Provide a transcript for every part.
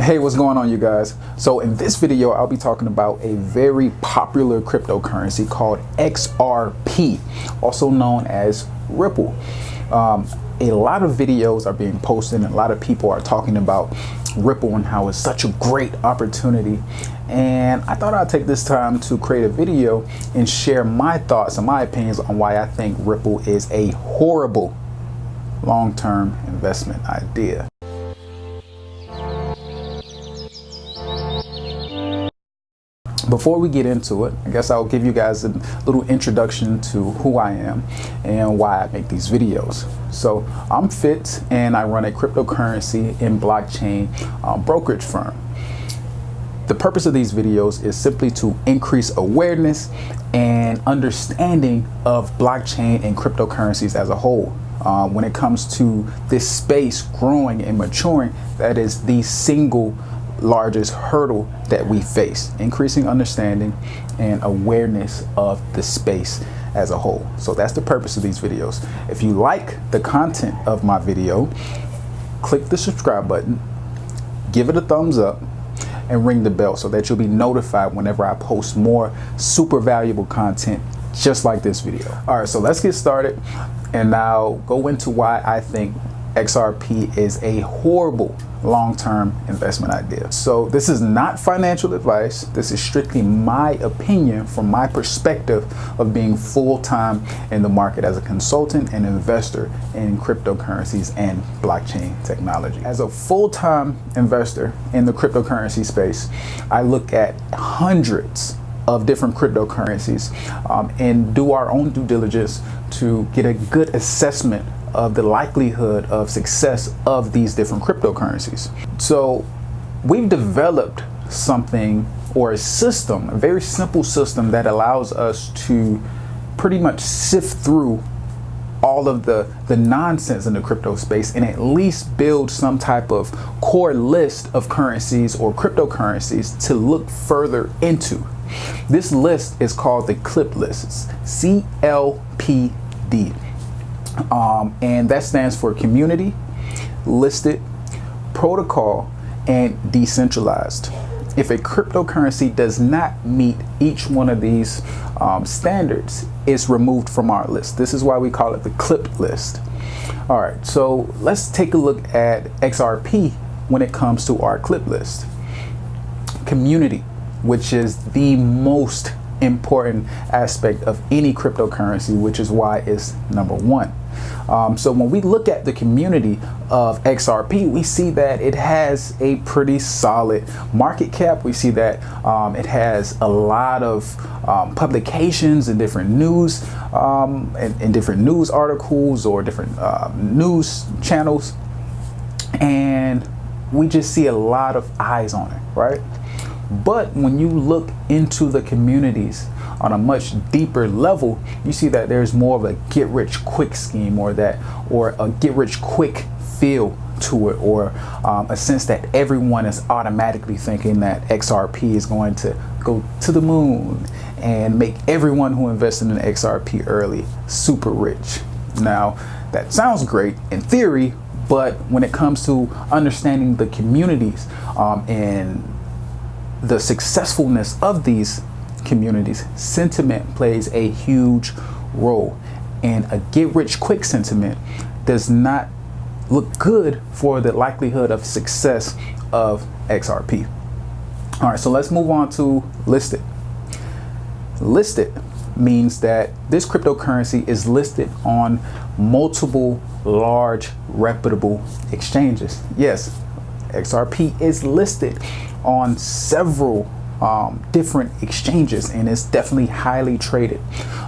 Hey, what's going on, you guys? So in this video, I'll be talking about a very popular cryptocurrency called XRP, also known as Ripple. A lot of videos are being posted and a lot of people are talking about Ripple and how it's such a great opportunity. And I thought I'd take this time to create a video and share my thoughts and my opinions on why I think Ripple is a horrible long-term investment idea. Before we get into it, I guess I'll give you guys a little introduction to who I am and why I make these videos. So I'm Fitz and I run a cryptocurrency and blockchain brokerage firm. The purpose of these videos is simply to increase awareness and understanding of blockchain and cryptocurrencies as a whole. When it comes to this space growing and maturing, that is the single largest hurdle that we face, increasing understanding and awareness of the space as a whole. So that's the purpose of these videos. If you like the content of my video, click the subscribe button, give it a thumbs up, and ring the bell so that you'll be notified whenever I post more super valuable content just like this video. All right, so let's get started and now go into why I think XRP is a horrible long-term investment idea. So this is not financial advice. This is strictly my opinion from my perspective of being full-time in the market as a consultant and investor in cryptocurrencies and blockchain technology. As a full-time investor in the cryptocurrency space, I look at hundreds of different cryptocurrencies and do our own due diligence to get a good assessment of the likelihood of success of these different cryptocurrencies. So we've developed something or a system, a very simple system that allows us to pretty much sift through all of the nonsense in the crypto space and at least build some type of core list of currencies or cryptocurrencies to look further into. This list is called the CLIP list. It's CLPD. And that stands for community, listed, protocol, and decentralized. If a cryptocurrency does not meet each one of these standards, it's removed from our list. This is why we call it the CLIP list. All right, so let's take a look at XRP when it comes to our CLIP list. Community, which is the most important aspect of any cryptocurrency, which is why it's number one. So when we look at the community of XRP, we see that it has a pretty solid market cap. We see that it has a lot of publications and different news and different news articles or different news channels, and we just see a lot of eyes on it, right? But when you look into the communities on a much deeper level, you see that there's more of a get-rich-quick scheme or a get-rich-quick feel to it, or a sense that everyone is automatically thinking that XRP is going to go to the moon and make everyone who invested in XRP early super rich. Now, that sounds great in theory, but when it comes to understanding the communities and the successfulness of these communities, sentiment plays a huge role, and a get-rich-quick sentiment does not look good for the likelihood of success of XRP. All right, so let's move on to listed. Listed means that this cryptocurrency is listed on multiple large reputable exchanges. Yes, XRP is listed on several different exchanges and it's definitely highly traded.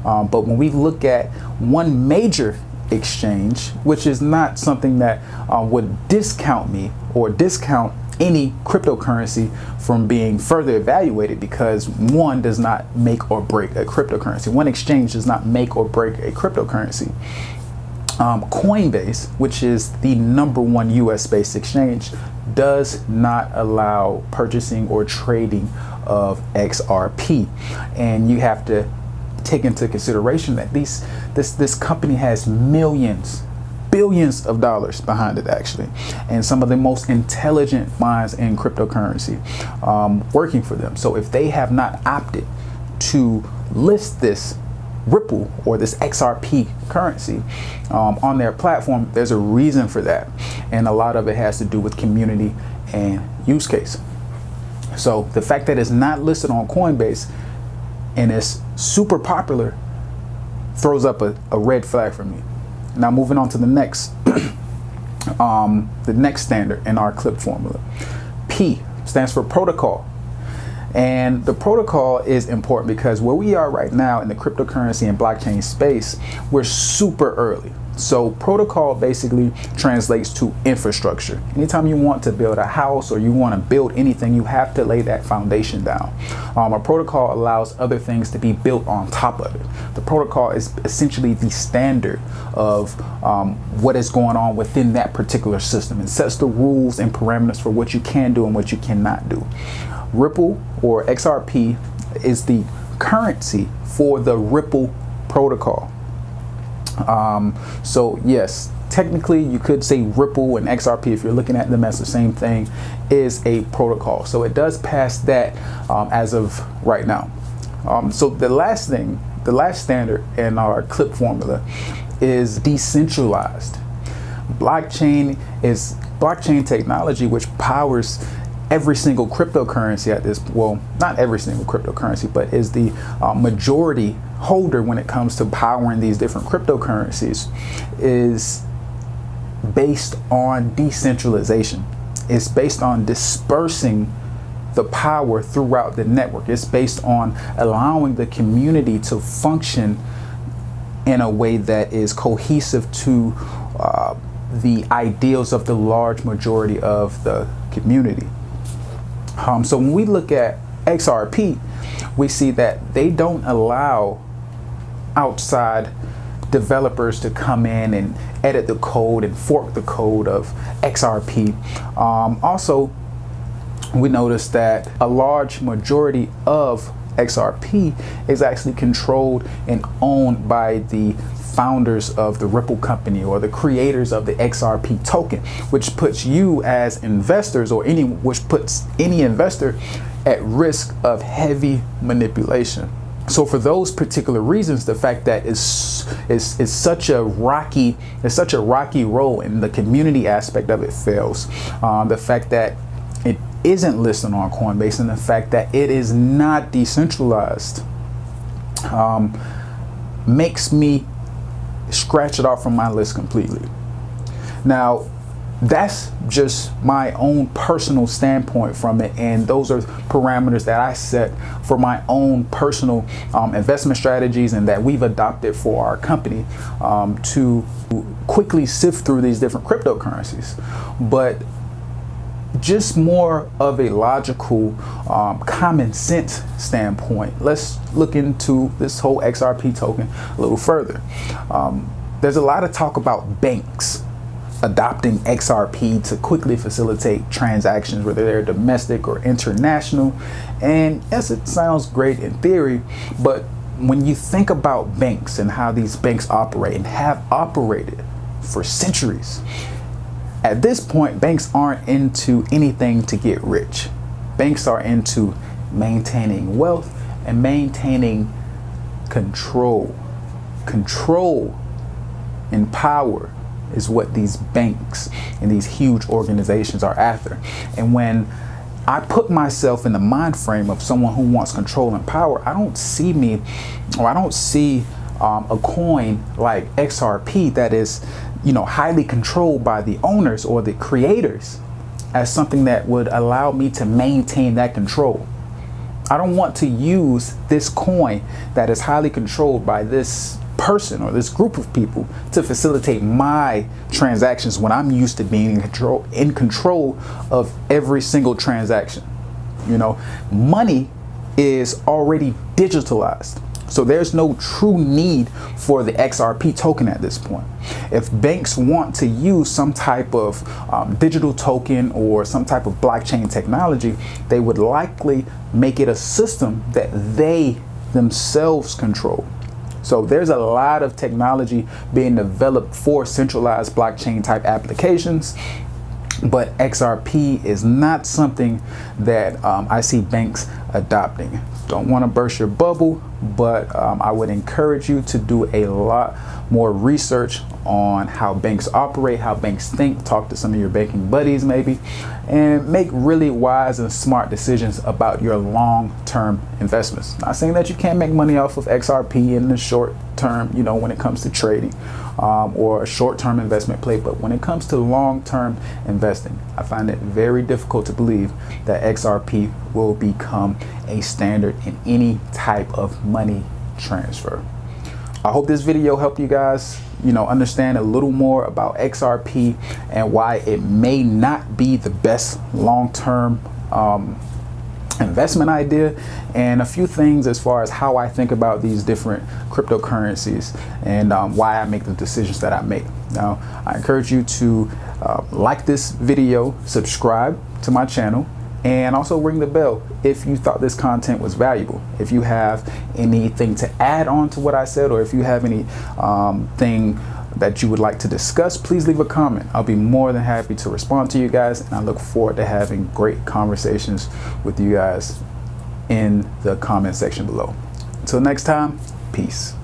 But when we look at one major exchange, which is not something that would discount me or discount any cryptocurrency from being further evaluated, because one does not make or break a cryptocurrency. One exchange does not make or break a cryptocurrency. Coinbase, which is the #1 US-based exchange, does not allow purchasing or trading of XRP, and you have to take into consideration that this company has millions billions of dollars behind it, actually, and some of the most intelligent minds in cryptocurrency working for them. So if they have not opted to list this Ripple or this XRP currency on their platform, there's a reason for that, and a lot of it has to do with community and use case. So the fact that it's not listed on Coinbase and it's super popular throws up a red flag for me. Now moving on to the next the next standard in our CLIP formula. P stands for protocol. And the protocol is important because where we are right now in the cryptocurrency and blockchain space, we're super early. So protocol basically translates to infrastructure. Anytime you want to build a house or you want to build anything, you have to lay that foundation down. A protocol allows other things to be built on top of it. The protocol is essentially the standard of what is going on within that particular system. It sets the rules and parameters for what you can do and what you cannot do. Ripple or XRP is the currency for the Ripple protocol. So yes, technically you could say Ripple and XRP, if you're looking at them as the same thing, is a protocol. So it does pass that as of right now. So the last standard in our CLIP formula is decentralized. Blockchain is blockchain technology which powers every single cryptocurrency at this, well, not every single cryptocurrency, but is the majority holder when it comes to powering these different cryptocurrencies, is based on decentralization. It's based on dispersing the power throughout the network. It's based on allowing the community to function in a way that is cohesive to the ideals of the large majority of the community. So when we look at XRP, we see that they don't allow outside developers to come in and edit the code and fork the code of XRP. Also, we notice that a large majority of XRP is actually controlled and owned by the founders of the Ripple company or the creators of the XRP token, which puts you as investors which puts any investor at risk of heavy manipulation. So for those particular reasons, the fact that it's such a rocky road and the community aspect of it fails. The fact that it isn't listed on Coinbase and the fact that it is not decentralized makes me scratch it off from my list completely. Now, that's just my own personal standpoint from it, and those are parameters that I set for my own personal investment strategies and that we've adopted for our company to quickly sift through these different cryptocurrencies. But just more of a logical, common sense standpoint, let's look into this whole XRP token a little further. There's a lot of talk about banks adopting XRP to quickly facilitate transactions, whether they're domestic or international. And yes, it sounds great in theory, but when you think about banks and how these banks operate and have operated for centuries, at this point, banks aren't into anything to get rich. Banks are into maintaining wealth and maintaining control. Control and power is what these banks and these huge organizations are after. And when I put myself in the mind frame of someone who wants control and power, I don't see a coin like XRP that is, highly controlled by the owners or the creators as something that would allow me to maintain that control. I don't want to use this coin that is highly controlled by this person or this group of people to facilitate my transactions when I'm used to being in control of every single transaction. Money is already digitalized. So there's no true need for the XRP token at this point. If banks want to use some type of digital token or some type of blockchain technology, they would likely make it a system that they themselves control. So there's a lot of technology being developed for centralized blockchain type applications, but XRP is not something that I see banks adopting. Don't want to burst your bubble, but I would encourage you to do a lot more research on how banks operate, how banks think, talk to some of your banking buddies maybe, and make really wise and smart decisions about your long-term investments. Not saying that you can't make money off of XRP in the short term, you know, when it comes to trading or a short-term investment play, but when it comes to long-term investing, I find it very difficult to believe that XRP will become a standard in any type of money transfer. I hope this video helped you guys, you know, understand a little more about XRP and why it may not be the best long-term investment idea, and a few things as far as how I think about these different cryptocurrencies and why I make the decisions that I make. Now, I encourage you to like this video, subscribe to my channel, and also ring the bell if you thought this content was valuable. If you have anything to add on to what I said, or if you have any thing that you would like to discuss, please leave a comment. I'll be more than happy to respond to you guys, and I look forward to having great conversations with you guys in the comment section below. Until next time, peace.